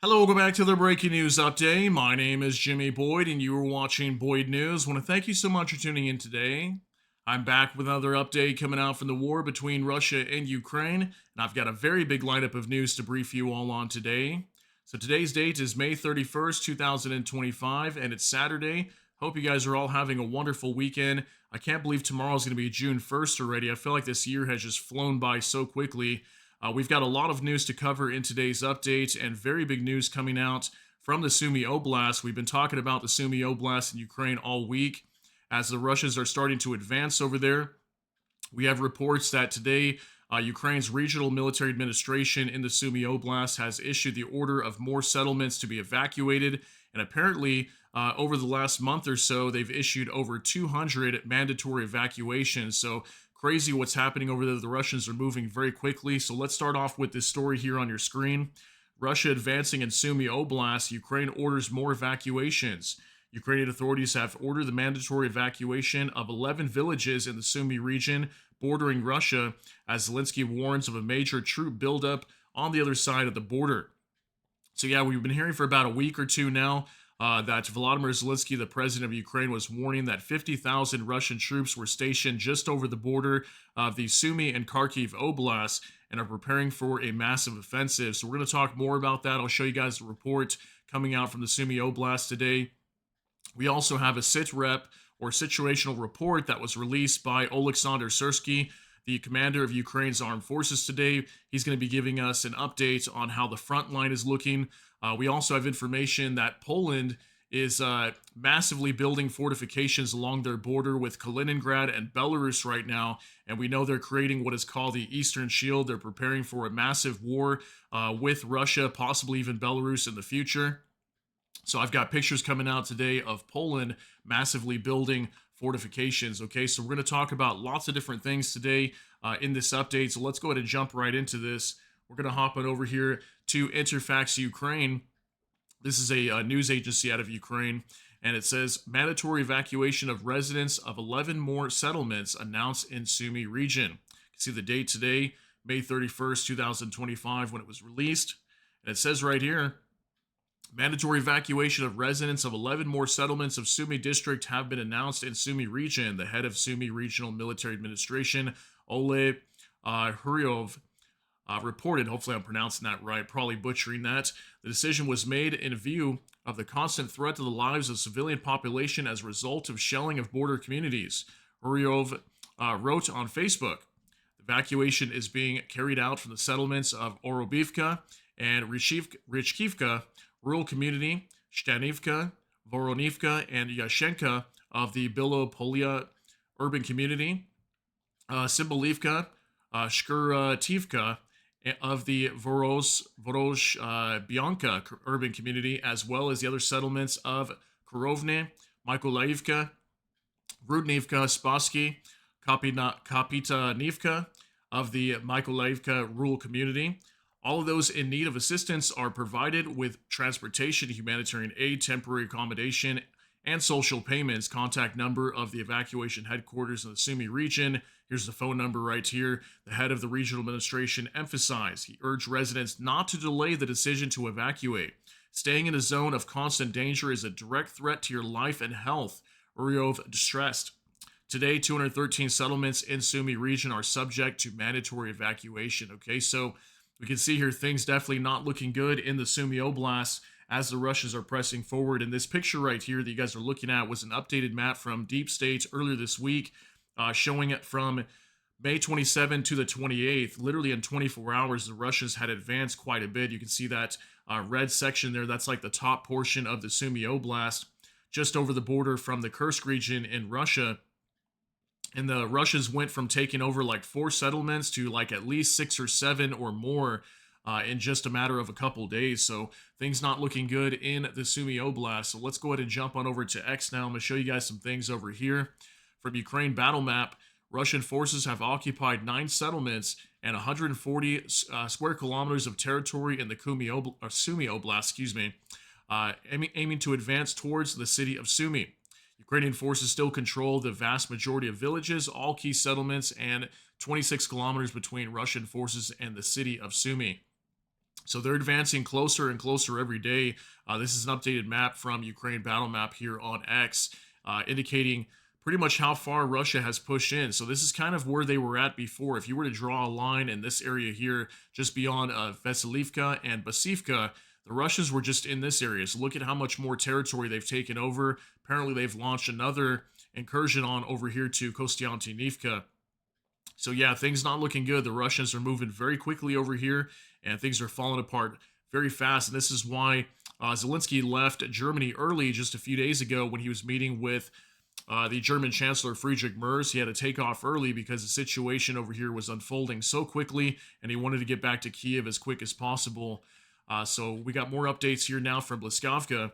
Hello, welcome back to the Breaking News Update. My name is Jimmy Boyd, and you are watching Boyd News. I want to thank you so much for tuning in today. I'm back with another update coming out from the war between Russia and Ukraine, and I've got a very big lineup of news to brief you all on today. So today's date is May 31st, 2025, and it's Saturday. Hope you guys are all having a wonderful weekend. I can't believe tomorrow's going to be June 1st already. I feel like this year has just flown by so quickly. We've got a lot of news to cover in today's update and very big news coming out from the Sumy Oblast. We've been talking about the Sumy Oblast in Ukraine all week as the Russians are starting to advance over there. We have reports that today Ukraine's regional military administration in the Sumy Oblast has issued the order of more settlements to be evacuated. And apparently, over the last month or so, they've issued over 200 mandatory evacuations. So crazy what's happening over there. The Russians are moving very quickly. So let's start off with this story here on your screen. Russia advancing in Sumy Oblast. Ukraine orders more evacuations. Ukrainian authorities have ordered the mandatory evacuation of 11 villages in the Sumy region bordering Russia as Zelensky warns of a major troop buildup on the other side of the border. So yeah, we've been hearing for about a week or two now that Volodymyr Zelensky, the president of Ukraine, was warning that 50,000 Russian troops were stationed just over the border of the Sumy and Kharkiv Oblasts and are preparing for a massive offensive. So we're going to talk more about that. I'll show you guys a report coming out from the Sumy Oblast today. We also have a SITREP or situational report that was released by Oleksandr Syrsky, the commander of Ukraine's armed forces today. He's going to be giving us an update on how the front line is looking. We also have information that Poland is massively building fortifications along their border with Kaliningrad and Belarus right now. And we know they're creating what is called the Eastern Shield. They're preparing for a massive war with Russia, possibly even Belarus in the future. So I've got pictures coming out today of Poland massively building fortifications. Okay, so we're going to talk about lots of different things today in this update. So let's go ahead and jump right into this. We're going to hop on over here to Interfax Ukraine. This is a news agency out of Ukraine, and it says mandatory evacuation of residents of 11 more settlements announced in Sumy region. You can see the date today, May 31st, 2025, when it was released. And it says right here, mandatory evacuation of residents of 11 more settlements of Sumy district have been announced in Sumy region. The head of Sumy Regional Military Administration, Ole Huryov, reported, hopefully I'm pronouncing that right, probably butchering that. The decision was made in view of the constant threat to the lives of civilian population as a result of shelling of border communities. Huryov wrote on Facebook, the evacuation is being carried out from the settlements of Orobivka and Richkivka, rural community, Shtanivka, Voronivka, and Yashenka of the Bilopolia urban community, Symbolivka, Shkurativka of the Bianca urban community, as well as the other settlements of Korovne, Mykolaivka, Rudnivka, Spassky, Kapitanivka of the Mykolaivka rural community. All of those in need of assistance are provided with transportation, humanitarian aid, temporary accommodation, and social payments. Contact number of the evacuation headquarters in the Sumy region. Here's the phone number right here. The head of the regional administration emphasized he urged residents not to delay the decision to evacuate. Staying in a zone of constant danger is a direct threat to your life and health, Uryov stressed. Today, 213 settlements in Sumy region are subject to mandatory evacuation. Okay, so we can see here things definitely not looking good in the Sumy Oblast as the Russians are pressing forward. And this picture right here that you guys are looking at was an updated map from Deep State earlier this week, showing it from May 27 to the 28th. Literally in 24 hours, the Russians had advanced quite a bit. You can see that red section there. That's like the top portion of the Sumy Oblast, just over the border from the Kursk region in Russia. And the Russians went from taking over like 4 settlements to like at least 6 or 7 or more in just a matter of a couple days. So things not looking good in the Sumy Oblast. So let's go ahead and jump on over to X now. I'm going to show you guys some things over here. From Ukraine battle map, Russian forces have occupied 9 settlements and 140 square kilometers of territory in the Sumy Oblast, aiming to advance towards the city of Sumy. Ukrainian forces still control the vast majority of villages, all key settlements, and 26 kilometers between Russian forces and the city of Sumy. So they're advancing closer and closer every day. This is an updated map from Ukraine Battle Map here on X, indicating pretty much how far Russia has pushed in. So this is kind of where they were at before. If you were to draw a line in this area here, just beyond Vasilivka and Basivka, the Russians were just in this area. So look at how much more territory they've taken over. Apparently, they've launched another incursion on over here to Kostiantynivka. So yeah, things not looking good. The Russians are moving very quickly over here, and things are falling apart very fast. And this is why Zelensky left Germany early just a few days ago when he was meeting with the German Chancellor Friedrich Merz. He had to take off early because the situation over here was unfolding so quickly, and he wanted to get back to Kiev as quick as possible. So we got more updates here now from Bliskovka.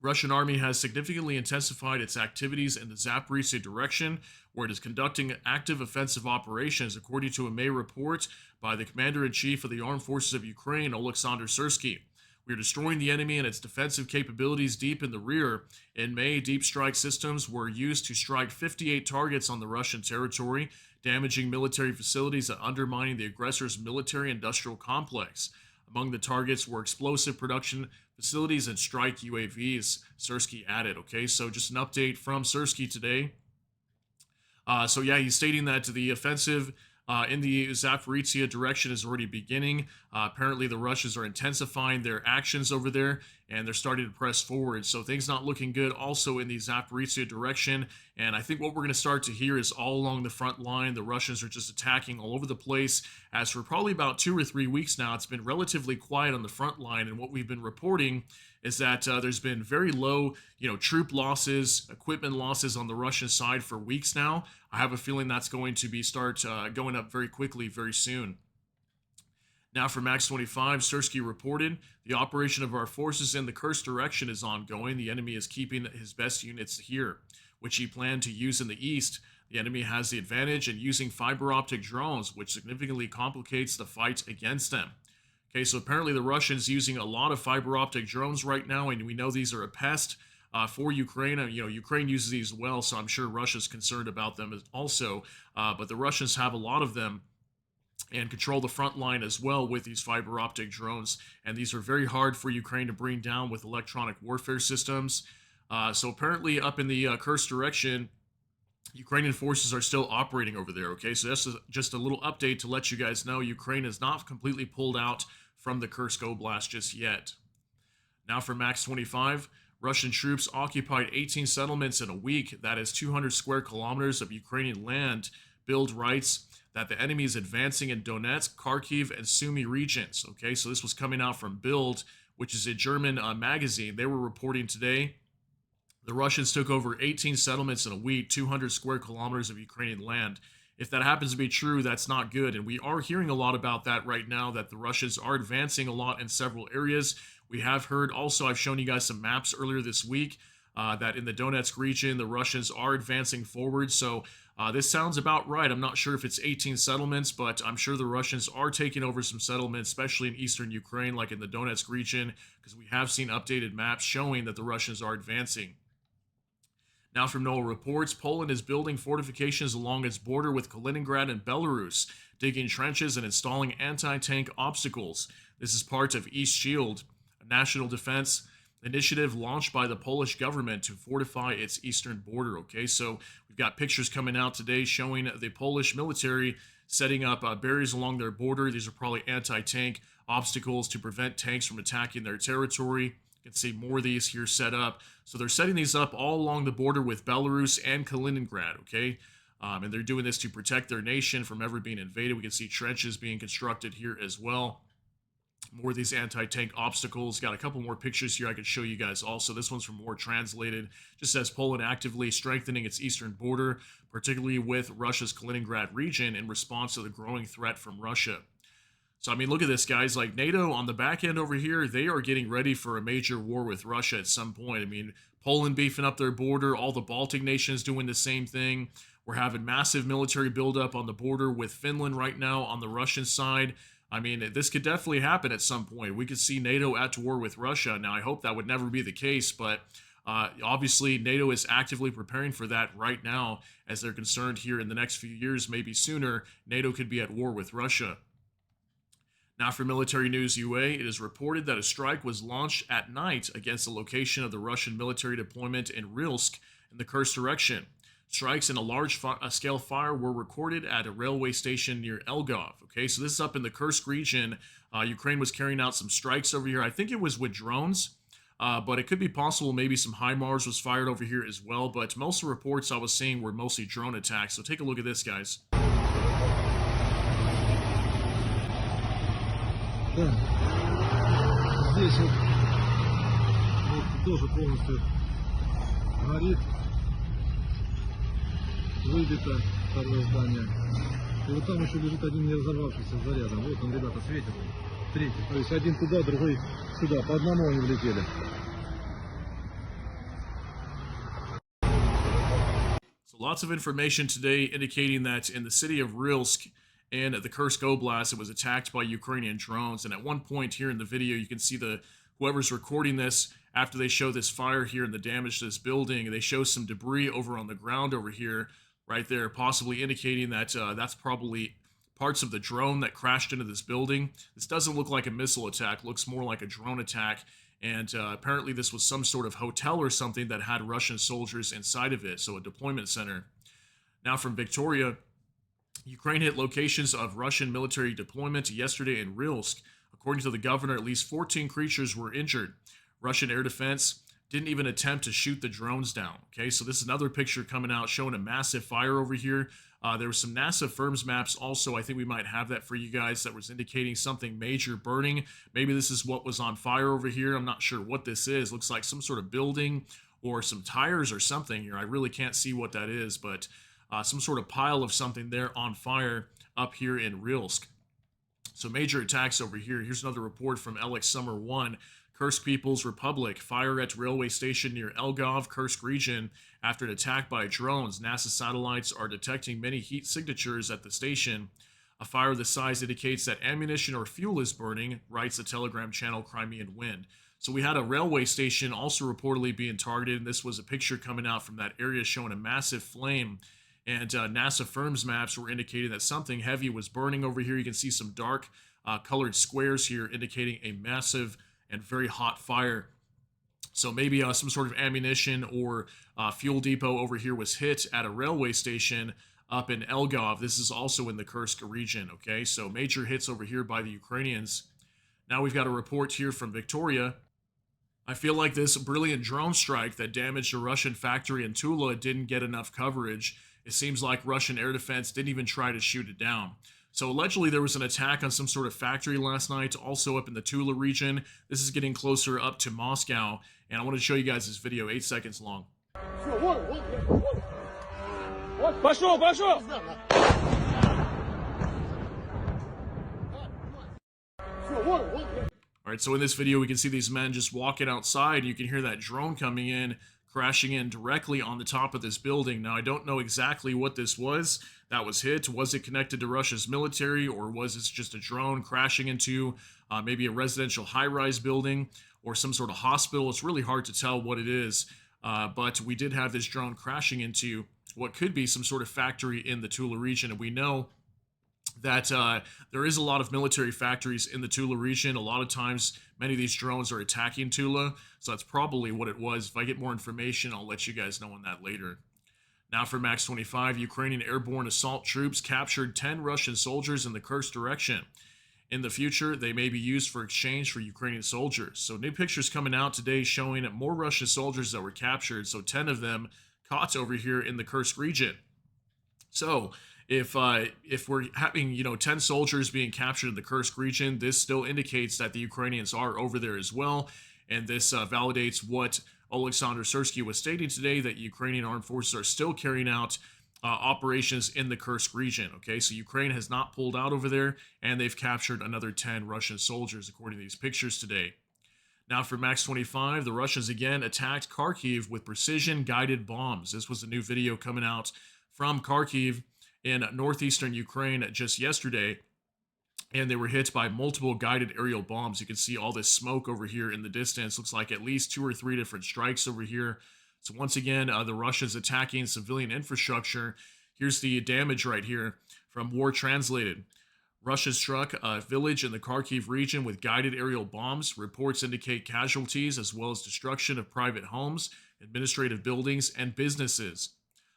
Russian army has significantly intensified its activities in the Zaporizhzhia direction, where it is conducting active offensive operations, according to a May report by the Commander-in-Chief of the Armed Forces of Ukraine, Oleksandr Syrsky. We are destroying the enemy and its defensive capabilities deep in the rear. In May, deep strike systems were used to strike 58 targets on the Russian territory, damaging military facilities and undermining the aggressor's military-industrial complex. Among the targets were explosive production facilities and strike UAVs, Syrsky added. Okay, so just an update from Syrsky today. So yeah, he's stating that the offensive in the Zaporizhzhia direction is already beginning. Apparently, the Russians are intensifying their actions over there, and they're starting to press forward. So things not looking good also in the Zaporizhzhia direction. And I think what we're going to start to hear is all along the front line, the Russians are just attacking all over the place. As for probably about 2 or 3 weeks now, it's been relatively quiet on the front line, and what we've been reporting is that there's been very low, troop losses, equipment losses on the Russian side for weeks now. I have a feeling that's going to be start going up very quickly very soon. Now for Max 25, Syrsky reported, the operation of our forces in the Kursk direction is ongoing. The enemy is keeping his best units here, which he planned to use in the east. The enemy has the advantage in using fiber optic drones, which significantly complicates the fight against them. Okay, so apparently the Russians using a lot of fiber optic drones right now, and we know these are a pest for Ukraine. Ukraine uses these as well, so I'm sure Russia's concerned about them also. But the Russians have a lot of them and control the front line as well with these fiber optic drones. And these are very hard for Ukraine to bring down with electronic warfare systems. So apparently up in the Kursk direction, Ukrainian forces are still operating over there, okay? So that's just a little update to let you guys know Ukraine is not completely pulled out from the Kursk Oblast just yet. Now for Max 25, Russian troops occupied 18 settlements in a week. That is 200 square kilometers of Ukrainian land. Bild writes that the enemy is advancing in Donetsk, Kharkiv, and Sumy regions, okay? So this was coming out from Bild, which is a German magazine. They were reporting today the Russians took over 18 settlements in a week, 200 square kilometers of Ukrainian land. If that happens to be true, that's not good. And we are hearing a lot about that right now, that the Russians are advancing a lot in several areas. We have heard also, I've shown you guys some maps earlier this week, that in the Donetsk region, the Russians are advancing forward. So this sounds about right. I'm not sure if it's 18 settlements, but I'm sure the Russians are taking over some settlements, especially in eastern Ukraine, like in the Donetsk region, because we have seen updated maps showing that the Russians are advancing. Now from NOAA reports, Poland is building fortifications along its border with Kaliningrad and Belarus, digging trenches and installing anti-tank obstacles. This is part of East Shield, a national defense initiative launched by the Polish government to fortify its eastern border. Okay, so we've got pictures coming out today showing the Polish military setting up barriers along their border. These are probably anti-tank obstacles to prevent tanks from attacking their territory. You can see more of these here set up. So they're setting these up all along the border with Belarus and Kaliningrad, okay? And they're doing this to protect their nation from ever being invaded. We can see trenches being constructed here as well. More of these anti-tank obstacles. Got a couple more pictures here I could show you guys also. This one's from More Translated. Just says Poland actively strengthening its eastern border, particularly with Russia's Kaliningrad region in response to the growing threat from Russia. So, I mean, look at this, guys. Like, NATO on the back end over here, they are getting ready for a major war with Russia at some point. I mean, Poland beefing up their border, all the Baltic nations doing the same thing. We're having massive military buildup on the border with Finland right now on the Russian side. I mean, this could definitely happen at some point. We could see NATO at war with Russia. Now, I hope that would never be the case, but obviously, NATO is actively preparing for that right now as they're concerned here in the next few years, maybe sooner, NATO could be at war with Russia. Now, for military news UA, it is reported that a strike was launched at night against the location of the Russian military deployment in Rilsk in the Kursk direction. Strikes and a large scale fire were recorded at a railway station near Elgov. Okay, so this is up in the Kursk region. Ukraine was carrying out some strikes over here. I think it was with drones, but it could be possible maybe some HIMARS was fired over here as well. But most of the reports I was seeing were mostly drone attacks. So take a look at this, guys. Да, здесь вот тоже полностью горит, выбито второе здание. И вот там еще лежит один не разорвавшийся зарядом. Вот он, ребята, светит. Третий. То есть один туда, другой сюда. По одному они влетели. So lots of information today indicating that in the city of Rilsk and the Kursk Oblast, it was attacked by Ukrainian drones. And at one point here in the video, you can see the whoever's recording this, after they show this fire here and the damage to this building, they show some debris over on the ground over here, right there, possibly indicating that that's probably parts of the drone that crashed into this building. This doesn't look like a missile attack, looks more like a drone attack. And apparently this was some sort of hotel or something that had Russian soldiers inside of it, so a deployment center. Now from Victoria, Ukraine hit locations of Russian military deployment yesterday in Rilsk. According to the governor, at least 14 creatures were injured. Russian air defense didn't even attempt to shoot the drones down. Okay, so this is another picture coming out showing a massive fire over here. There were some NASA firms maps also. I think we might have that for you guys that was indicating something major burning. Maybe this is what was on fire over here. I'm not sure what this is. Looks like some sort of building or some tires or something here. I really can't see what that is, but some sort of pile of something there on fire up here in Rilsk. So major attacks over here. Here's another report from LX Summer 1. Kursk People's Republic, fire at railway station near Elgov, Kursk region after an attack by drones. NASA satellites are detecting many heat signatures at the station. A fire this size indicates that ammunition or fuel is burning, writes the Telegram channel Crimean Wind. So we had a railway station also reportedly being targeted, and this was a picture coming out from that area showing a massive flame. And NASA firms maps were indicating that something heavy was burning over here. You can see some dark colored squares here indicating a massive and very hot fire. So maybe some sort of ammunition or fuel depot over here was hit at a railway station up in Elgov. This is also in the Kursk region, okay? So major hits over here by the Ukrainians. Now we've got a report here from Victoria. I feel like this brilliant drone strike that damaged a Russian factory in Tula didn't get enough coverage. It seems like Russian air defense didn't even try to shoot it down. So allegedly there was an attack on some sort of factory last night, also up in the Tula region. This is getting closer up to Moscow, and I want to show you guys this video, 8 seconds long. All right, so in this video we can see these men just walking outside. You can hear that drone coming in, crashing in directly on the top of this building. Now, I don't know exactly what this was that was hit. Was it connected to Russia's military, or was this just a drone crashing into maybe a residential high-rise building or some sort of hospital? It's really hard to tell what it is, but we did have this drone crashing into what could be some sort of factory in the Tula region, and we know that there is a lot of military factories in the Tula region. A lot of times, many of these drones are attacking Tula, so that's probably what it was. If I get more information, I'll let you guys know on that later. Now for Max 25, Ukrainian airborne assault troops captured 10 Russian soldiers in the Kursk direction. In the future, they may be used for exchange for Ukrainian soldiers. So new pictures coming out today showing more Russian soldiers that were captured, so 10 of them caught over here in the Kursk region. So if we're having 10 soldiers being captured in the Kursk region, this still indicates that the Ukrainians are over there as well, and this validates what Alexander Syrsky was stating today, that Ukrainian armed forces are still carrying out operations in the Kursk region. Okay, so Ukraine has not pulled out over there, and they've captured another 10 Russian soldiers according to these pictures today. Now for Max 25, the Russians again attacked Kharkiv with precision-guided bombs. This was a new video coming out from Kharkiv in northeastern Ukraine just yesterday, and they were hit by multiple guided aerial bombs. You can see all this smoke over here in the distance. Looks like at least 2 or 3 different strikes over here. So once again, the Russians attacking civilian infrastructure. Here's the damage right here from War Translated. Russia struck a village in the Kharkiv region with guided aerial bombs. Reports indicate casualties as well as destruction of private homes, administrative buildings, and businesses.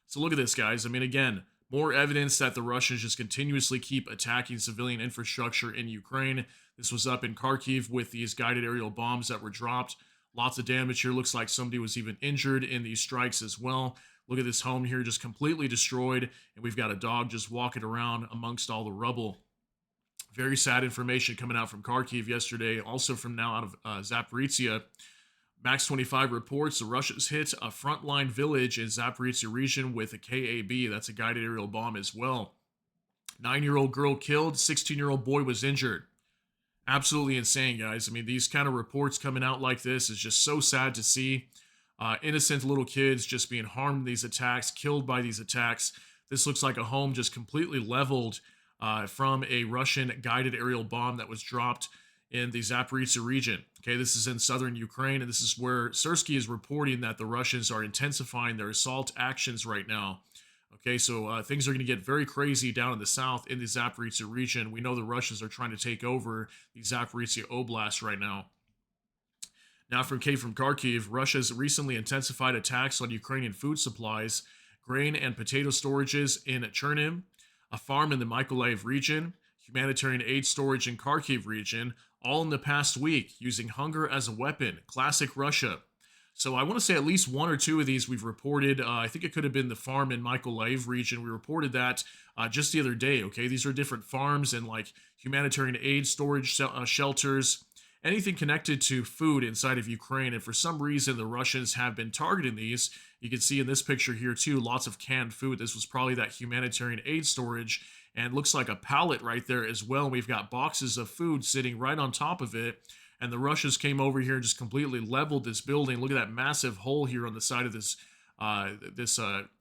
So look at this, guys. I mean, again, more evidence that the Russians just continuously keep attacking civilian infrastructure in Ukraine. This was up in Kharkiv with these guided aerial bombs that were dropped. Lots of damage here. Looks like somebody was even injured in these strikes as well. Look at this home here just completely destroyed, and we've got a dog just walking around amongst all the rubble. Very sad information coming out from Kharkiv yesterday, also from now out of Zaporizhia. Max 25 reports the Russians hit a frontline village in Zaporizhia region with a KAB. That's a guided aerial bomb as well. 9-year-old girl killed, 16-year-old boy was injured. Absolutely insane, guys. I mean, these kind of reports coming out like this is just so sad to see. Innocent little kids just being harmed in these attacks, killed by these attacks. This looks like a home just completely leveled from a Russian guided aerial bomb that was dropped in the Zaporizhia region. Okay, this is in southern Ukraine, and this is where Sersky is reporting that the Russians are intensifying their assault actions right now. Okay, so things are going to get very crazy down in the south in the Zaporizhia region. We know the Russians are trying to take over the Zaporizhia Oblast right now. Now from Kharkiv, Russia's recently intensified attacks on Ukrainian food supplies, grain and potato storages in Cherniv, a farm in the Mykolaiv region, humanitarian aid storage in Kharkiv region, all in the past week, using hunger as a weapon. Classic Russia. So I want to say at least one or two of these we've reported. I think it could have been the farm in Mykolaiv region. We reported that just the other day, okay? These are different farms and like humanitarian aid storage shelters, anything connected to food inside of Ukraine. And for some reason, the Russians have been targeting these. You can see in this picture here too, lots of canned food. This was probably that humanitarian aid storage, and looks like a pallet right there as well. We've got boxes of food sitting right on top of it. And the Russians came over here and just completely leveled this building. Look at that massive hole here on the side of this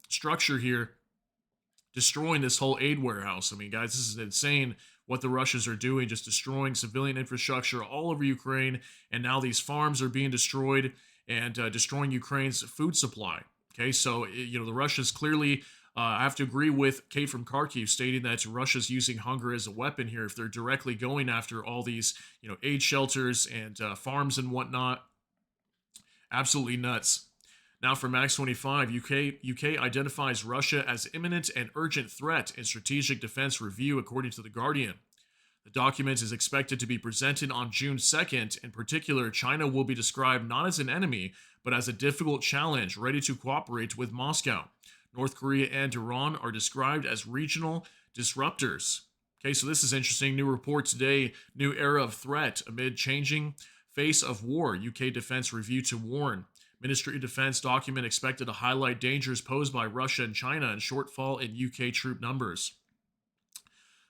structure here, destroying this whole aid warehouse. I mean, guys, this is insane what the Russians are doing, just destroying civilian infrastructure all over Ukraine. And now these farms are being destroyed and destroying Ukraine's food supply. Okay, so, the Russians clearly, I have to agree with Kate from Kharkiv stating that Russia's using hunger as a weapon here if they're directly going after all these, aid shelters and farms and whatnot. Absolutely nuts. Now for Max 25, UK identifies Russia as imminent and urgent threat in strategic defense review, according to The Guardian. The document is expected to be presented on June 2nd. In particular, China will be described not as an enemy, but as a difficult challenge ready to cooperate with Moscow. North Korea and Iran are described as regional disruptors. Okay, so this is interesting. New report today, new era of threat amid changing face of war. UK Defense Review to warn. Ministry of Defense document expected to highlight dangers posed by Russia and China and shortfall in UK troop numbers.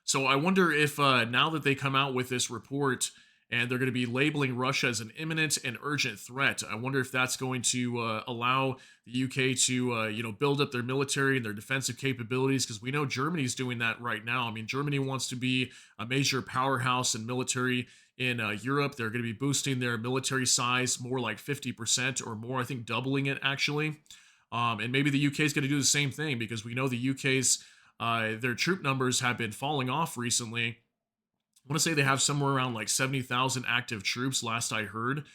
So I wonder if now that they come out with this report and they're going to be labeling Russia as an imminent and urgent threat, I wonder if that's going to allow the UK to build up their military and their defensive capabilities, because we know Germany's doing that right now. I mean, Germany wants to be a major powerhouse in military in Europe. They're going to be boosting their military size more like 50% or more, I think doubling it actually. And maybe the UK is going to do the same thing, because we know the UK's their troop numbers have been falling off recently. I want to say they have somewhere around like 70,000 active troops last I heard.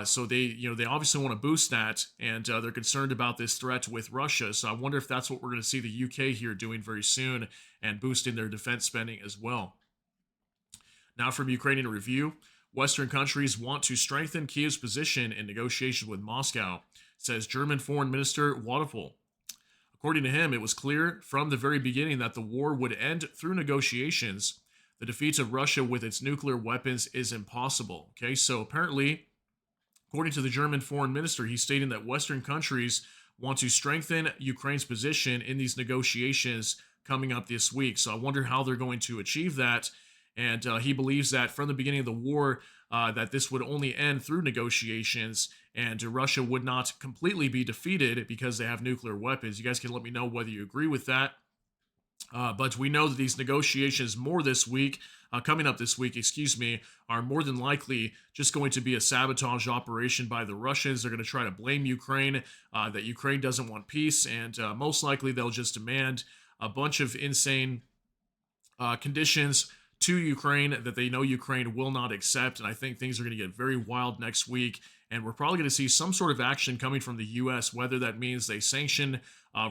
So they obviously want to boost that, and they're concerned about this threat with Russia. So I wonder if that's what we're going to see the UK here doing very soon, and boosting their defense spending as well. Now from Ukrainian Review, Western countries want to strengthen Kiev's position in negotiations with Moscow, says German Foreign Minister Wadapol. According to him, it was clear from the very beginning that the war would end through negotiations. The defeat of Russia with its nuclear weapons is impossible. Okay, so apparently, according to the German foreign minister, he's stating that Western countries want to strengthen Ukraine's position in these negotiations coming up this week. So I wonder how they're going to achieve that. And he believes that from the beginning of the war, that this would only end through negotiations, and Russia would not completely be defeated because they have nuclear weapons. You guys can let me know whether you agree with that. But we know that these negotiations coming up this week, are more than likely just going to be a sabotage operation by the Russians. They're going to try to blame Ukraine, that Ukraine doesn't want peace, and most likely they'll just demand a bunch of insane conditions to Ukraine that they know Ukraine will not accept. And I think things are going to get very wild next week. And we're probably going to see some sort of action coming from the U.S., whether that means they sanction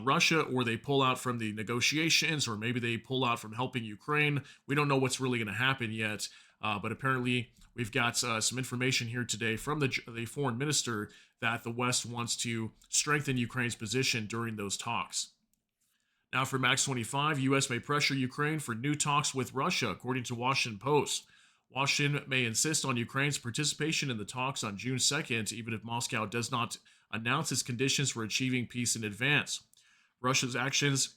Russia or they pull out from the negotiations, or maybe they pull out from helping Ukraine. We don't know what's really going to happen yet. But apparently, we've got some information here today from the foreign minister that the West wants to strengthen Ukraine's position during those talks. Now, for Max 25, U.S. may pressure Ukraine for new talks with Russia, according to Washington Post. Washington may insist on Ukraine's participation in the talks on June 2nd, even if Moscow does not announce its conditions for achieving peace in advance. Russia's actions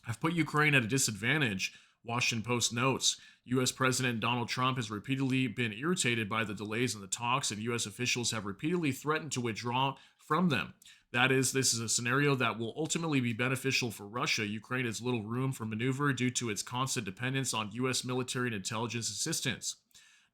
have put Ukraine at a disadvantage, Washington Post notes. U.S. President Donald Trump has repeatedly been irritated by the delays in the talks, and U.S. officials have repeatedly threatened to withdraw from them. That is, this is a scenario that will ultimately be beneficial for Russia. Ukraine has little room for maneuver due to its constant dependence on U.S. military and intelligence assistance.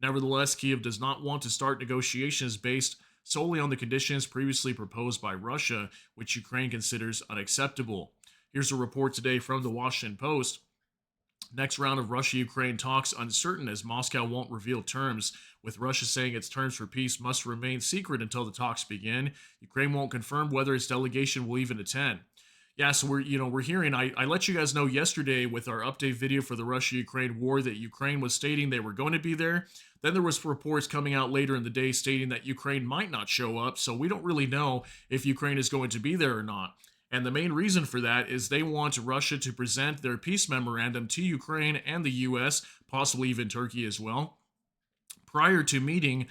Nevertheless, Kyiv does not want to start negotiations based solely on the conditions previously proposed by Russia, which Ukraine considers unacceptable. Here's a report today from the Washington Post. Next round of Russia-Ukraine talks uncertain as Moscow won't reveal terms, with Russia saying its terms for peace must remain secret until the talks begin. Ukraine won't confirm whether its delegation will even attend. Yeah, so we're hearing. I let you guys know yesterday with our update video for the Russia-Ukraine war that Ukraine was stating they were going to be there. Then there was reports coming out later in the day stating that Ukraine might not show up. So we don't really know if Ukraine is going to be there or not. And the main reason for that is they want Russia to present their peace memorandum to Ukraine and the U.S., possibly even Turkey as well, prior to meeting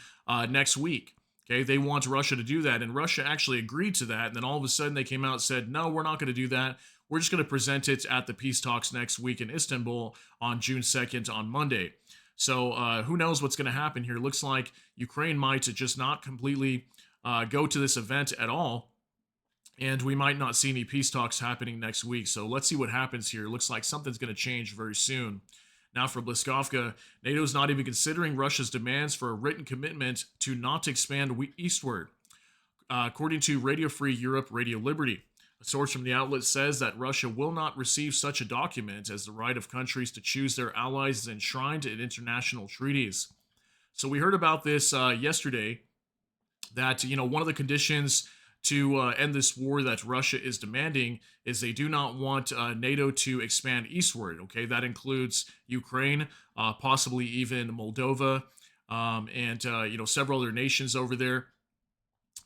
next week. Okay, they want Russia to do that, and Russia actually agreed to that. And then all of a sudden they came out and said, no, we're not going to do that. We're just going to present it at the peace talks next week in Istanbul on June 2nd on Monday. So who knows what's going to happen here. Looks like Ukraine might just not completely go to this event at all. And we might not see any peace talks happening next week. So let's see what happens here. Looks like something's going to change very soon. Now for Bliskovka, NATO is not even considering Russia's demands for a written commitment to not expand eastward. According to Radio Free Europe, Radio Liberty, a source from the outlet says that Russia will not receive such a document, as the right of countries to choose their allies is enshrined in international treaties. So we heard about this yesterday, that one of the conditions to end this war that Russia is demanding is they do not want NATO to expand eastward. Okay, that includes Ukraine, possibly even Moldova, and several other nations over there.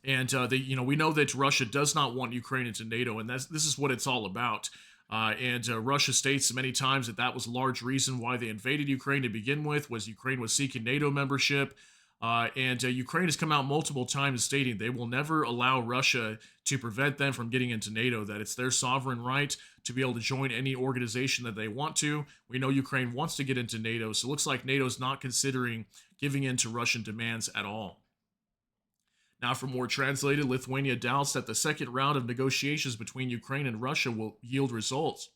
And we know that Russia does not want Ukraine into NATO, and this is what it's all about. And Russia states many times that that was a large reason why they invaded Ukraine to begin with, was Ukraine was seeking NATO membership. And Ukraine has come out multiple times stating they will never allow Russia to prevent them from getting into NATO, that it's their sovereign right to be able to join any organization that they want to. We know Ukraine wants to get into NATO, so it looks like NATO's not considering giving in to Russian demands at all. Now, for more translated, Lithuania doubts that the second round of negotiations between Ukraine and Russia will yield results.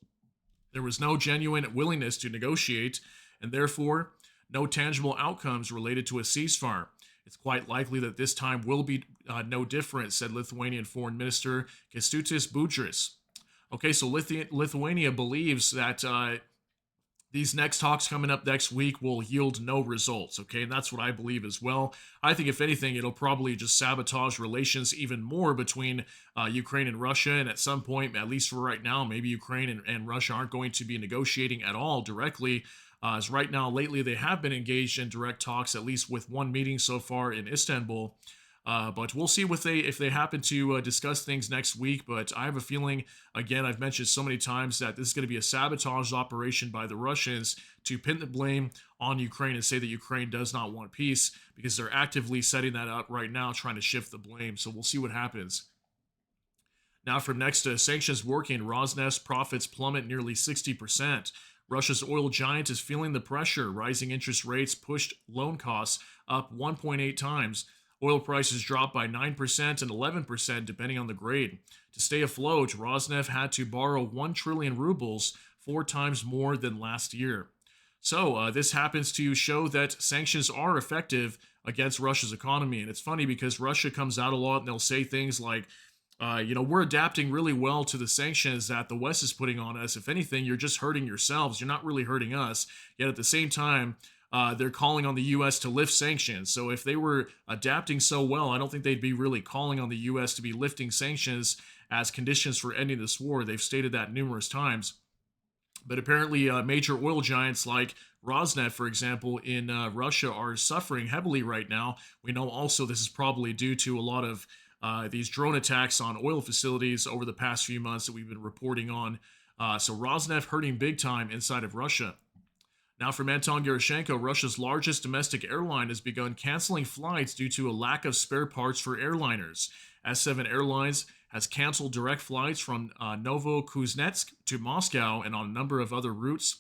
There was no genuine willingness to negotiate, and therefore no tangible outcomes related to a ceasefire. It's quite likely that this time will be no different, said Lithuanian Foreign Minister Kęstutis Budrys. Okay, so Lithuania believes that these next talks coming up next week will yield no results, okay? And that's what I believe as well. I think if anything, it'll probably just sabotage relations even more between Ukraine and Russia. And at some point, at least for right now, maybe Ukraine and Russia aren't going to be negotiating at all directly. As right now, lately, they have been engaged in direct talks, at least with one meeting so far in Istanbul. But we'll see if they happen to discuss things next week. But I have a feeling, again, I've mentioned so many times that this is going to be a sabotage operation by the Russians to pin the blame on Ukraine and say that Ukraine does not want peace, because they're actively setting that up right now, trying to shift the blame. So we'll see what happens. Now, from next to sanctions working, Rosneft's profits plummet nearly 60%. Russia's oil giant is feeling the pressure. Rising interest rates pushed loan costs up 1.8 times. Oil prices dropped by 9% and 11% depending on the grade. To stay afloat, Rosneft had to borrow 1 trillion rubles, 4 times more than last year. So this happens to show that sanctions are effective against Russia's economy. And it's funny because Russia comes out a lot and they'll say things like, we're adapting really well to the sanctions that the West is putting on us. If anything, you're just hurting yourselves. You're not really hurting us. Yet at the same time, they're calling on the U.S. to lift sanctions. So if they were adapting so well, I don't think they'd be really calling on the U.S. to be lifting sanctions as conditions for ending this war. They've stated that numerous times. But apparently, major oil giants like Rosneft, for example, in Russia are suffering heavily right now. We know also this is probably due to a lot of these drone attacks on oil facilities over the past few months that we've been reporting on. So Rosneft hurting big time inside of Russia. Now, from Anton Gerashenko, Russia's largest domestic airline has begun canceling flights due to a lack of spare parts for airliners. S7 Airlines has canceled direct flights from Novokuznetsk to Moscow and on a number of other routes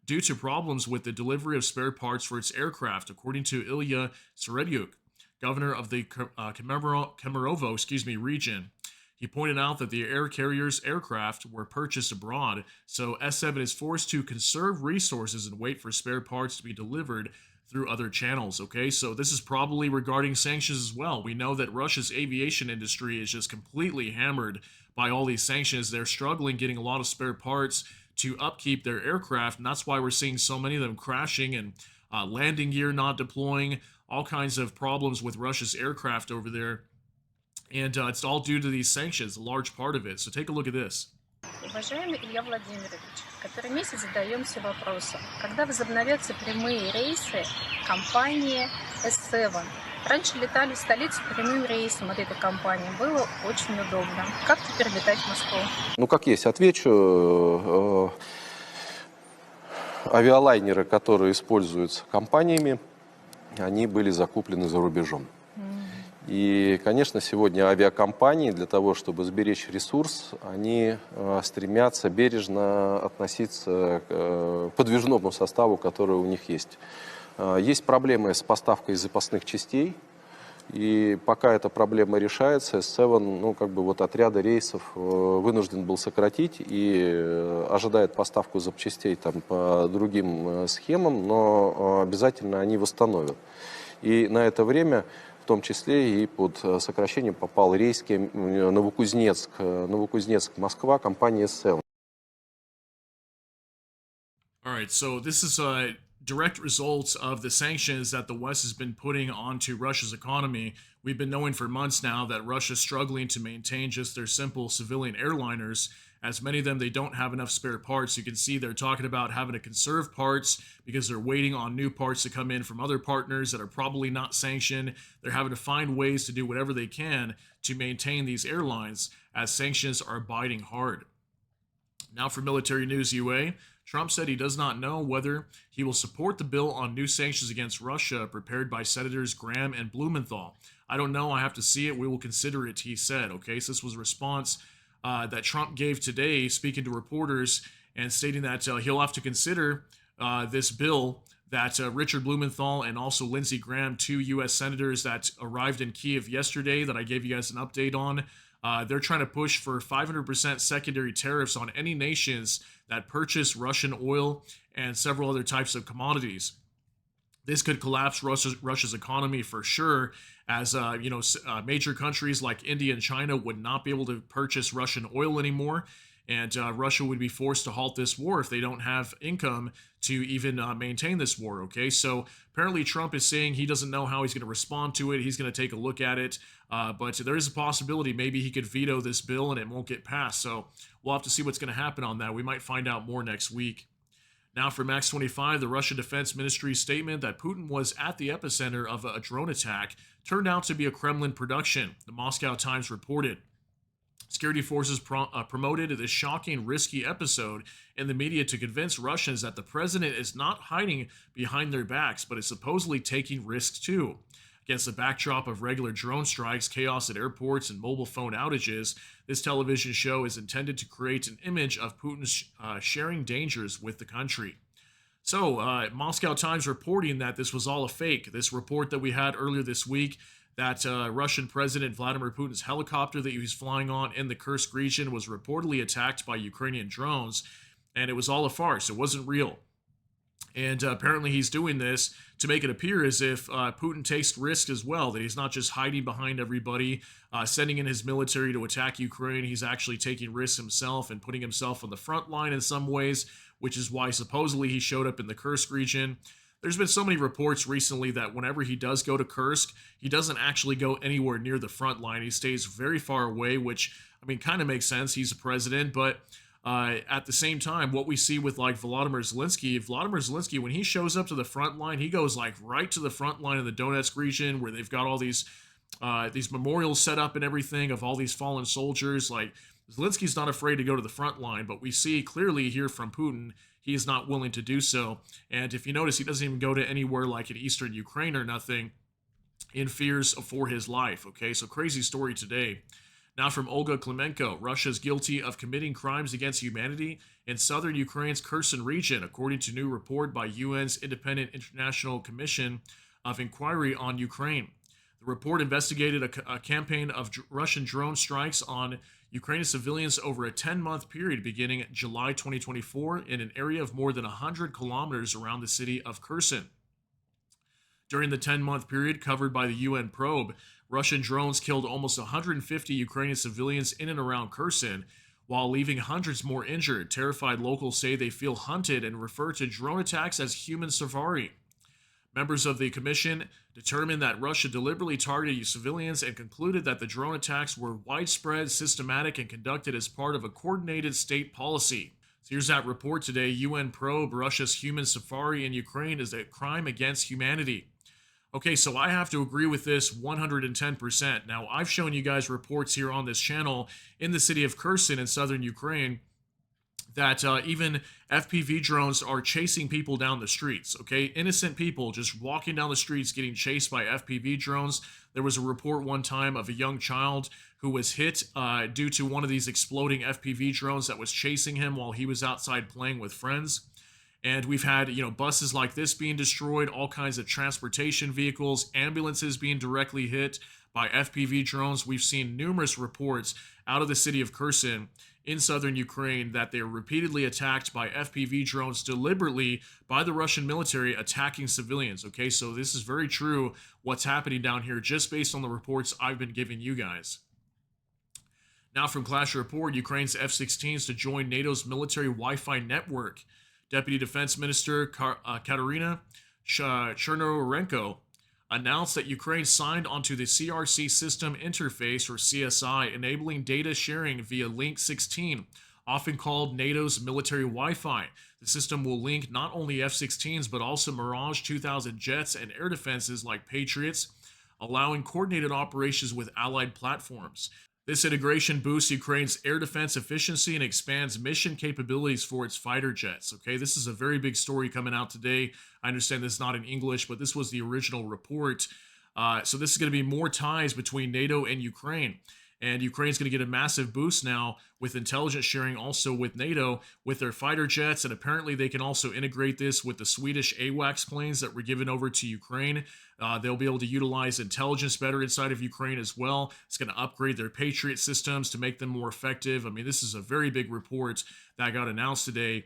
due to problems with the delivery of spare parts for its aircraft, according to Ilya Seredyuk, governor of the Kemerovo region. He pointed out that the air carrier's aircraft were purchased abroad, so S7 is forced to conserve resources and wait for spare parts to be delivered through other channels. Okay, so this is probably regarding sanctions as well. We know that Russia's aviation industry is just completely hammered by all these sanctions. They're struggling getting a lot of spare parts to upkeep their aircraft, and that's why we're seeing so many of them crashing and landing gear not deploying, all kinds of problems with Russia's aircraft over there. And it's all due to these sanctions, a large part of it. So take a look at this. Уважаемый Илья Владимирович, который месяц задаемся вопросом, когда возобновятся прямые рейсы компании S7. Раньше летали в столицу прямым рейсом от этой компании. Было очень удобно. Как теперь летать в Москву? Ну, как есть, отвечу. Авиалайнеры, которые используются компаниями, они были закуплены за рубежом. И, конечно, сегодня авиакомпании для того, чтобы сберечь ресурс, они стремятся бережно относиться к подвижному составу, который у них есть. Есть проблемы с поставкой запасных частей, и пока эта проблема решается, S7, отряда рейсов вынужден был сократить и ожидает поставку запчастей там по другим схемам, но обязательно они восстановят. И на это время в том числе и под сокращением попал рейс Новокузнецк-Москва компании S7. All right, so this is direct results of the sanctions that the West has been putting onto Russia's economy. We've been knowing for months now that Russia's struggling to maintain just their simple civilian airliners. As many of them, they don't have enough spare parts. You can see they're talking about having to conserve parts because they're waiting on new parts to come in from other partners that are probably not sanctioned. They're having to find ways to do whatever they can to maintain these airlines as sanctions are biting hard. Now for military news UA, Trump said he does not know whether he will support the bill on new sanctions against Russia prepared by Senators Graham and Blumenthal. I don't know. I have to see it. We will consider it, he said. Okay, so this was a response that Trump gave today, speaking to reporters and stating that he'll have to consider this bill that Richard Blumenthal and also Lindsey Graham, two U.S. senators that arrived in Kiev yesterday that I gave you guys an update on. They're trying to push for 500% secondary tariffs on any nations that purchase Russian oil and several other types of commodities. This could collapse Russia's economy for sure, as major countries like India and China would not be able to purchase Russian oil anymore, and Russia would be forced to halt this war if they don't have income to even maintain this war. Okay, so apparently Trump is saying he doesn't know how he's going to respond to it. He's going to take a look at it, but there is a possibility maybe he could veto this bill and it won't get passed. So we'll have to see what's going to happen on that. We might find out more next week. Now for Max 25, the Russian Defense Ministry's statement that Putin was at the epicenter of a drone attack turned out to be a Kremlin production, the Moscow Times reported. Security forces promoted this shocking, risky episode in the media to convince Russians that the president is not hiding behind their backs, but is supposedly taking risks too. Against the backdrop of regular drone strikes, chaos at airports, and mobile phone outages, this television show is intended to create an image of Putin sharing dangers with the country. So, Moscow Times reporting that this was all a fake. This report that we had earlier this week, that Russian President Vladimir Putin's helicopter that he was flying on in the Kursk region was reportedly attacked by Ukrainian drones, and it was all a farce. It wasn't real. And apparently he's doing this to make it appear as if Putin takes risk as well, that he's not just hiding behind everybody, sending in his military to attack Ukraine. He's actually taking risks himself and putting himself on the front line in some ways, which is why supposedly he showed up in the Kursk region. There's been so many reports recently that whenever he does go to Kursk, he doesn't actually go anywhere near the front line. He stays very far away, which, I mean, kind of makes sense. He's a president, but at the same time, what we see with like Volodymyr Zelensky, when he shows up to the front line, he goes like right to the front line of the Donetsk region where they've got all these memorials set up and everything of all these fallen soldiers. Like Zelensky's not afraid to go to the front line, but we see clearly here from Putin, he is not willing to do so. And if you notice, he doesn't even go to anywhere like in eastern Ukraine or nothing in fears for his life. Okay, so crazy story today. Now from Olga Klemenko, Russia is guilty of committing crimes against humanity in southern Ukraine's Kherson region, according to new report by UN's Independent International Commission of Inquiry on Ukraine. The report investigated a campaign of Russian drone strikes on Ukrainian civilians over a 10-month period beginning July 2024 in an area of more than 100 kilometers around the city of Kherson. During the 10-month period covered by the UN probe, Russian drones killed almost 150 Ukrainian civilians in and around Kherson, while leaving hundreds more injured. Terrified locals say they feel hunted and refer to drone attacks as human safari. Members of the commission determined that Russia deliberately targeted civilians and concluded that the drone attacks were widespread, systematic, and conducted as part of a coordinated state policy. So here's that report today. UN probe, Russia's human safari in Ukraine is a crime against humanity. Okay, so I have to agree with this 110%. Now, I've shown you guys reports here on this channel in the city of Kherson in southern Ukraine that even FPV drones are chasing people down the streets, okay? Innocent people just walking down the streets getting chased by FPV drones. There was a report one time of a young child who was hit due to one of these exploding FPV drones that was chasing him while he was outside playing with friends. And we've had, buses like this being destroyed, all kinds of transportation vehicles, ambulances being directly hit by FPV drones. We've seen numerous reports out of the city of Kherson in southern Ukraine that they're repeatedly attacked by FPV drones deliberately by the Russian military attacking civilians. Okay, so this is very true what's happening down here just based on the reports I've been giving you guys. Now from Clash Report, Ukraine's F-16s to join NATO's military Wi-Fi network. Deputy Defense Minister Katerina Chernorenko announced that Ukraine signed onto the CRC System Interface, or CSI, enabling data sharing via Link 16, often called NATO's military Wi-Fi. The system will link not only F-16s, but also Mirage 2000 jets and air defenses like Patriots, allowing coordinated operations with allied platforms. This integration boosts Ukraine's air defense efficiency and expands mission capabilities for its fighter jets. Okay, this is a very big story coming out today. I understand this is not in English, but this was the original report. So this is going to be more ties between NATO and Ukraine. And Ukraine's going to get a massive boost now with intelligence sharing also with NATO with their fighter jets. And apparently they can also integrate this with the Swedish AWACS planes that were given over to Ukraine. They'll be able to utilize intelligence better inside of Ukraine as well. It's going to upgrade their Patriot systems to make them more effective. I mean, this is a very big report that got announced today.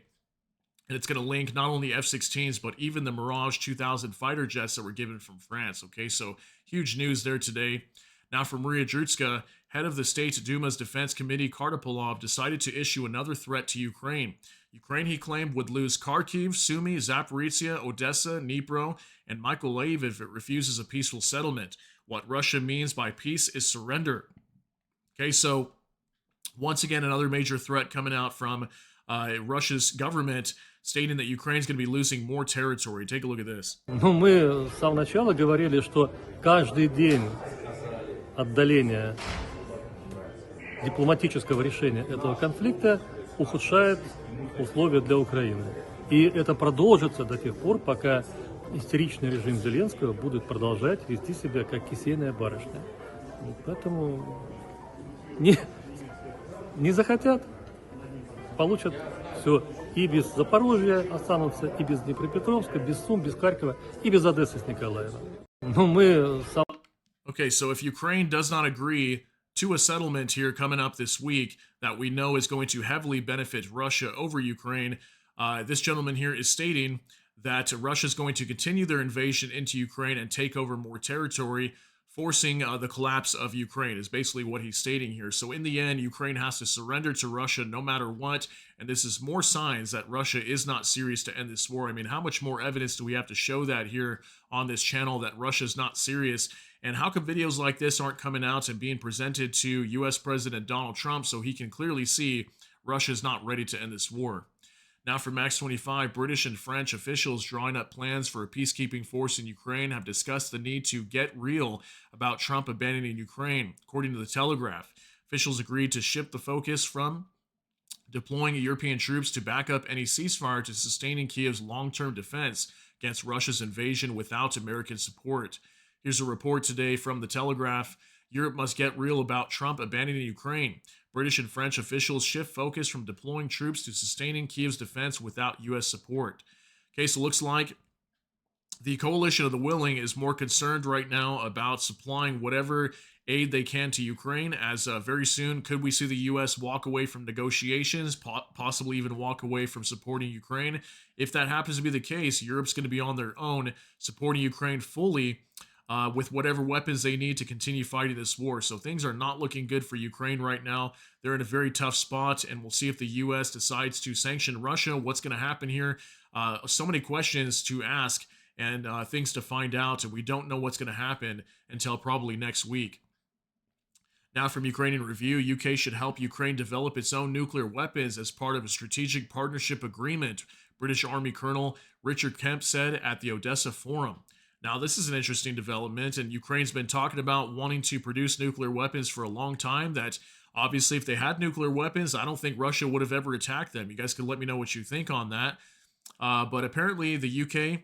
And it's going to link not only F-16s, but even the Mirage 2000 fighter jets that were given from France. Okay, so huge news there today. Now from Maria Drutska, head of the State Duma's Defense Committee, Kartapolov, decided to issue another threat to Ukraine. Ukraine, he claimed, would lose Kharkiv, Sumy, Zaporizhia, Odessa, Dnipro, and Mykolaiv if it refuses a peaceful settlement. What Russia means by peace is surrender. Okay, so once again, another major threat coming out from Russia's government, stating that Ukraine's going to be losing more territory. Take a look at this. Ну, мы с самого начала говорили, что каждый день отдаления дипломатического решения этого конфликта ухудшает условия для Украины. И это продолжится до тех пор, пока истеричный режим Зеленского будет продолжать вести себя как кисейная барышня. Поэтому не захотят, получат все. И без Запорожья останутся, и без Днепропетровска, без Сум, без Харькова, и без Одессы с Николаева. Но мы... Okay, so if Ukraine does not agree to a settlement here coming up this week that we know is going to heavily benefit Russia over Ukraine, this gentleman here is stating that Russia's going to continue their invasion into Ukraine and take over more territory, forcing the collapse of Ukraine, is basically what he's stating here. So in the end, Ukraine has to surrender to Russia no matter what, and this is more signs that Russia is not serious to end this war. I mean, how much more evidence do we have to show that here on this channel that Russia's not serious? And how come videos like this aren't coming out and being presented to US President Donald Trump so he can clearly see Russia's not ready to end this war? Now for Max 25, British and French officials drawing up plans for a peacekeeping force in Ukraine have discussed the need to get real about Trump abandoning Ukraine. According to the Telegraph, officials agreed to shift the focus from deploying European troops to back up any ceasefire to sustaining Kiev's long-term defense against Russia's invasion without American support. Here's a report today from the Telegraph. Europe must get real about Trump abandoning Ukraine. British and French officials shift focus from deploying troops to sustaining Kiev's defense without U.S. support. Okay, so it looks like the coalition of the willing is more concerned right now about supplying whatever aid they can to Ukraine, as very soon could we see the U.S. walk away from negotiations, possibly even walk away from supporting Ukraine. If that happens to be the case, Europe's going to be on their own, supporting Ukraine fully, with whatever weapons they need to continue fighting this war. So things are not looking good for Ukraine right now. They're in a very tough spot, and we'll see if the U.S. decides to sanction Russia. What's going to happen here? So many questions to ask and things to find out, and we don't know what's going to happen until probably next week. Now from Ukrainian Review, UK should help Ukraine develop its own nuclear weapons as part of a strategic partnership agreement, British Army Colonel Richard Kemp said at the Odessa Forum. Now, this is an interesting development, and Ukraine's been talking about wanting to produce nuclear weapons for a long time. That obviously, if they had nuclear weapons, I don't think Russia would have ever attacked them. You guys can let me know what you think on that. But apparently, the UK,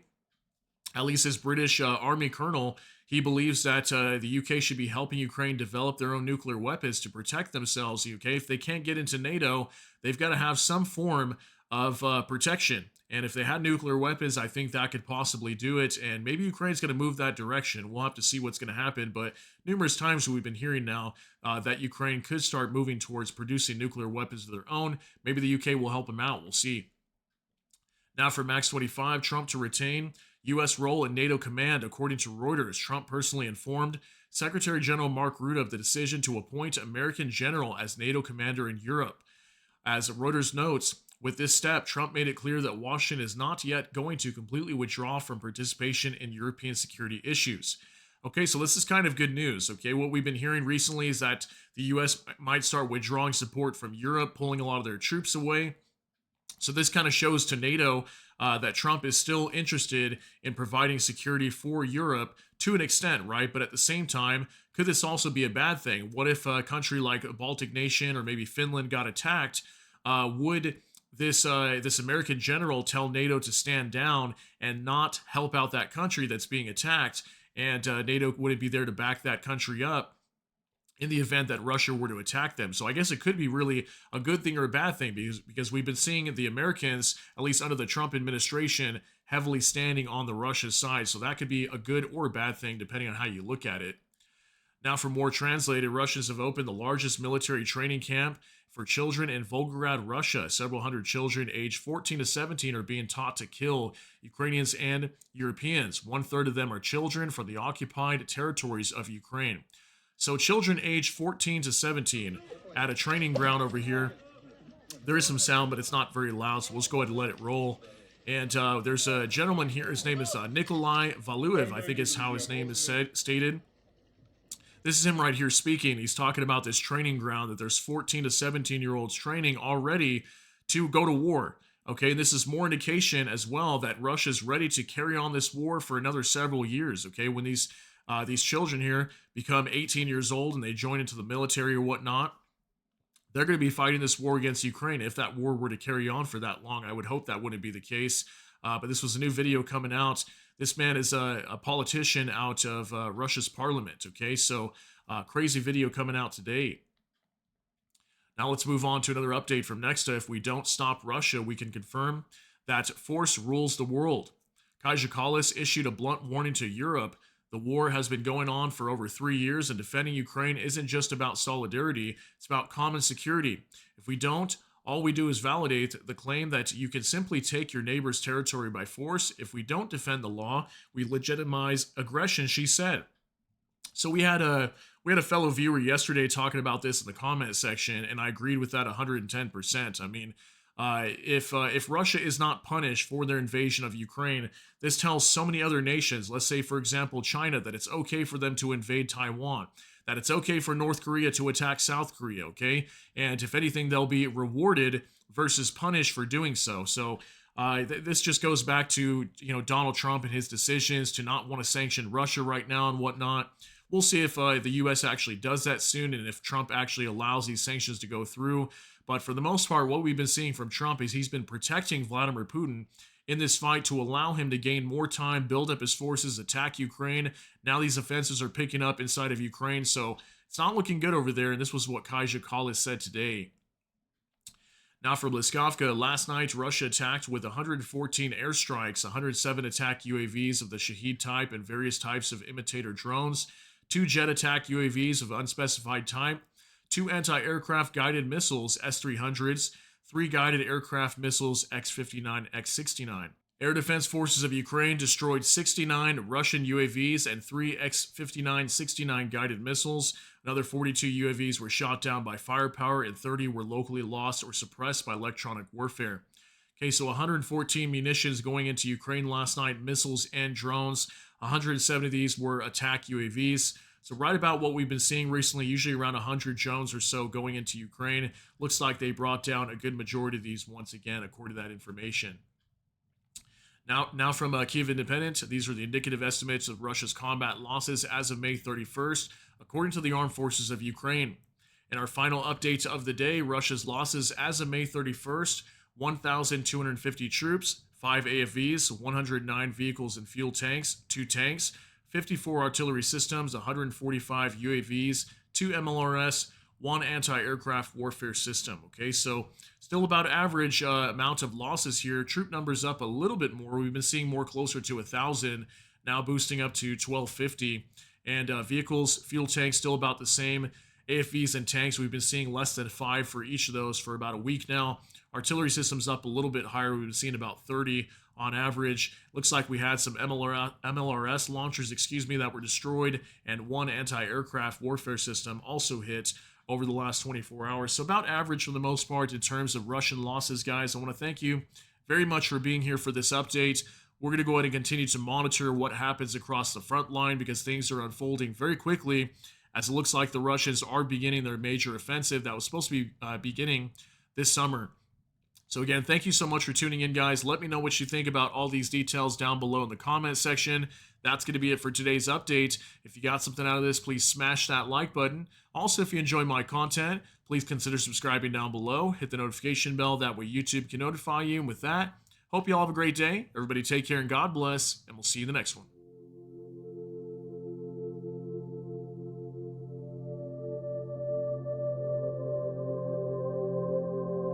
at least his British Army colonel, he believes that the UK should be helping Ukraine develop their own nuclear weapons to protect themselves. Okay, if they can't get into NATO, they've got to have some form of protection. And if they had nuclear weapons, I think that could possibly do it. And maybe Ukraine's going to move that direction. We'll have to see what's going to happen. But numerous times we've been hearing now that Ukraine could start moving towards producing nuclear weapons of their own. Maybe the UK will help them out. We'll see. Now for Max 25, Trump to retain U.S. role in NATO command. According to Reuters, Trump personally informed Secretary General Mark Rutte of the decision to appoint American general as NATO commander in Europe. As Reuters notes, with this step, Trump made it clear that Washington is not yet going to completely withdraw from participation in European security issues. Okay, so this is kind of good news. Okay, what we've been hearing recently is that the U.S. might start withdrawing support from Europe, pulling a lot of their troops away. So this kind of shows to NATO that Trump is still interested in providing security for Europe to an extent, right? But at the same time, could this also be a bad thing? What if a country like a Baltic nation or maybe Finland got attacked? Would this American general tell NATO to stand down and not help out that country that's being attacked? And NATO wouldn't be there to back that country up in the event that Russia were to attack them. So I guess it could be really a good thing or a bad thing, because we've been seeing the Americans, at least under the Trump administration, heavily standing on the Russia side. So that could be a good or a bad thing, depending on how you look at it. Now for more translated, Russians have opened the largest military training camp for children in Volgograd, Russia. Several hundred children aged 14 to 17 are being taught to kill Ukrainians and Europeans. 1/3 of them are children from the occupied territories of Ukraine. So children aged 14 to 17 at a training ground over here. There is some sound, but it's not very loud, so we'll just go ahead and let it roll. And there's a gentleman here. His name is Nikolai Valuev, I think is how his name is stated. This is him right here speaking. He's talking about this training ground that there's 14 to 17-year-olds training already to go to war. Okay, and this is more indication as well that Russia's ready to carry on this war for another several years. Okay, when these children here become 18 years old and they join into the military or whatnot, they're going to be fighting this war against Ukraine. If that war were to carry on for that long, I would hope that wouldn't be the case. But this was a new video coming out. This man is a politician out of Russia's parliament. Okay, so crazy video coming out today. Now let's move on to another update from Nexta. If we don't stop Russia, we can confirm that force rules the world. Kaja Kallas issued a blunt warning to Europe. The war has been going on for over 3 years, and defending Ukraine isn't just about solidarity, it's about common security. If we don't, All we do is validate the claim that you can simply take your neighbor's territory by force. If we don't defend the law, we legitimize aggression, she said. So we had a fellow viewer yesterday talking about this in the comment section, and I agreed with that 110%. I mean, if Russia is not punished for their invasion of Ukraine, this tells so many other nations, let's say for example China, that it's okay for them to invade Taiwan, that it's okay for North Korea to attack South Korea, okay? And if anything, they'll be rewarded versus punished for doing so. So this just goes back to Donald Trump and his decisions to not want to sanction Russia right now and whatnot. We'll see if the U.S. actually does that soon and if Trump actually allows these sanctions to go through. But for the most part, what we've been seeing from Trump is he's been protecting Vladimir Putin in this fight to allow him to gain more time, build up his forces, attack Ukraine. Now these offensives are picking up inside of Ukraine, so it's not looking good over there. And this was what Kaja Kallis said today. Now for Bliskovka, last night Russia attacked with 114 airstrikes, 107 attack UAVs of the Shahed type and various types of imitator drones, 2 jet attack UAVs of unspecified type, 2 anti-aircraft guided missiles S-300s, 3 guided aircraft missiles X-59, X-69. Air Defense Forces of Ukraine destroyed 69 Russian UAVs and 3 X-59-69 guided missiles. Another 42 UAVs were shot down by firepower and 30 were locally lost or suppressed by electronic warfare. Okay, so 114 munitions going into Ukraine last night, missiles and drones. 170 of these were attack UAVs. So right about what we've been seeing recently, usually around 100 drones or so going into Ukraine. Looks like they brought down a good majority of these once again, according to that information. Now from Kyiv Independent, these are the indicative estimates of Russia's combat losses as of May 31st, according to the Armed Forces of Ukraine. In our final update of the day, Russia's losses as of May 31st, 1,250 troops, 5 AFVs, 109 vehicles and fuel tanks, 2 tanks, 54 artillery systems, 145 UAVs, 2 MLRS, 1 anti-aircraft warfare system. Okay, so still about average amount of losses here. Troop numbers up a little bit more. We've been seeing more closer to 1,000, now boosting up to 1,250. And vehicles, fuel tanks, still about the same. AFVs and tanks, we've been seeing less than 5 for each of those for about a week now. Artillery systems up a little bit higher. We've been seeing about 30 on average. Looks like we had some MLRS launchers, that were destroyed, and 1 anti-aircraft warfare system also hit over the last 24 hours. So about average for the most part in terms of Russian losses, guys. I want to thank you very much for being here for this update. We're going to go ahead and continue to monitor what happens across the front line because things are unfolding very quickly as it looks like the Russians are beginning their major offensive that was supposed to be beginning this summer. So again, thank you so much for tuning in, guys. Let me know what you think about all these details down below in the comment section. That's going to be it for today's update. If you got something out of this, please smash that like button. Also, if you enjoy my content, please consider subscribing down below. Hit the notification bell. That way YouTube can notify you. And with that, hope you all have a great day. Everybody take care and God bless. And we'll see you in the next one.